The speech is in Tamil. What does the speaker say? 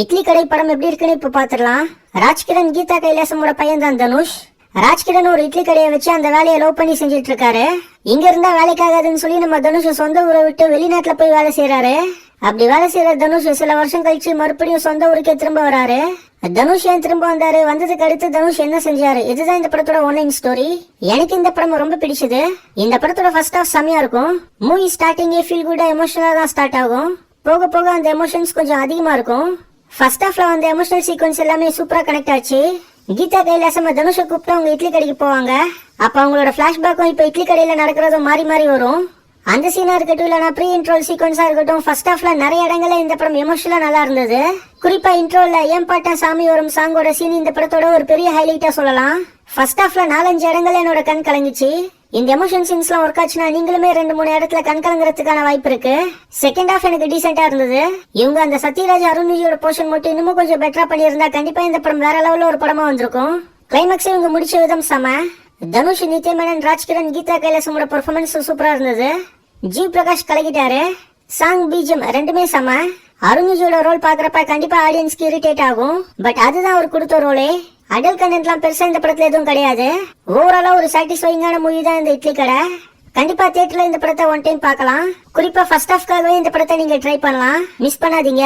இட்லி கடை படம் எப்படி இருக்குன்னு இப்ப பாத்துடலாம். ராஜ்கிரண் கீதா கைலாசமோட பையன் தான் தனுஷ். ராஜ்கிரண் ஒரு இட்லி கடையை வச்சு அந்த வேலையை லவ் பண்ணி செஞ்சுட்டு இருக்காரு. இங்க இருந்தா வேலைக்காகாதுன்னு சொல்லி நம்ம தனுஷ் சொந்த ஊரை விட்டு வெளிநாட்டுல போய் வேலை செய்யறாரு. அப்படி வேலை செய்யற தனுஷ் சில வருஷம் கழிச்சு மறுபடியும் சொந்த ஊருக்கே திரும்ப வராரு. தனுஷ் ஏன் திரும்ப வந்தாரு, வந்ததுக்கு அடுத்து தனுஷ் என்ன செஞ்சாரு, இதுதான் இந்த படத்தோட ஒன்லைன் ஸ்டோரி. எனக்கு இந்த படம் ரொம்ப பிடிச்சது. இந்த படத்தோட ஃபர்ஸ்ட் ஹாஃப் செமையா இருக்கும். மூவி ஸ்டார்டிங்கே ஃபீல் குட்டா எமோஷனலா தான் ஸ்டார்ட் ஆகும். போக போக அந்த எமோஷன்ஸ் கொஞ்சம் அதிகமா இருக்கும். ஃபர்ஸ்ட் ஹாஃப்ல வந்த எமோஷனல் சீக்வன்ஸ் எல்லாமே சூப்பரா கனெக்ட் ஆச்சு. கீதா கைலாசம் தனுஷை கூப்பிட்டு அவங்க இட்லி கடைக்கு போவாங்க. அப்ப அவங்களோட பிளாஷ்பேக்கும் இப்ப இட்லி கடையில நடக்கிறதும் மாறி மாறி வரும். அந்த சீனா இருக்கட்டும் இல்லனா ப்ரீ இன்ட்ரோல் சீக்வன்ஸா இருக்கட்டும், ஃபர்ஸ்ட் ஹாஃப்ல நிறைய இடங்கள்ல இந்த படம் எமோஷனலா நல்லா இருந்தது. குறிப்பா இன்ட்ரோல ஏன் பாட்டா சாமி வரும் சாங்கோட சீன் இந்த படத்தோட ஒரு பெரிய ஹைலைட்டா சொல்லலாம். ஃபர்ஸ்ட் ஹாஃப்ல 4-5 இடங்கள்ல என்னோட கண் கலங்கிச்சு. இந்த எமோஷன் சீன்ஸ் எல்லாம் ஒர்க் ஆச்சுன்னா நீங்களுமே 2-3 இடத்துல கண் கலங்குறதுக்கான வாய்ப்பு இருக்கு. செகண்ட் ஹாஃப் எனக்கு டீசென்டா இருந்தது. இவங்க அந்த சத்யராஜ் அருண்விஜயோட போர்ஷன் மட்டும் இன்னமும் கொஞ்சம் பெட்டரா பண்ணியிருந்தா கண்டிப்பா இந்த படம் வேற லெவல்ல ஒரு படமா வந்திருக்கும். கிளைமேக்ஸ் இவங்க முடிச்ச விதம் செம. தனுஷ், நித்யா மேனன், ராஜ்கிரண், கீதா கைலாசமோட பெர்ஃபார்மன்ஸ் சூப்பரா இருந்தது. ஜீவ் பிரகாஷ் கலக்கிட்டாரு. சாங் பீஜம் ரெண்டுமே செம. அருண்விஜயோட ரோல் பாக்குறப்ப கண்டிப்பா ஆடியன்ஸ்க்கு இரிட்டேட் ஆகும். பட் அதுதான் அவர் கொடுத்த ரோலே. அடல் கண்டென்ட்லாம் பெருசா இந்த படத்துல எதுவும் கிடையாது. ஓவராலா ஒரு சாட்டிஸ்ஃபைங்கான மூவி தான் இந்த இட்லி கடை. கண்டிப்பா தியேட்டர்ல இந்த படத்தை ஒன் டைம் பார்க்கலாம். குறிப்பா ஃபர்ஸ்ட் ஹாஃப்காகவே இந்த படத்தை நீங்க ட்ரை பண்ணலாம். மிஸ் பண்ணாதீங்க.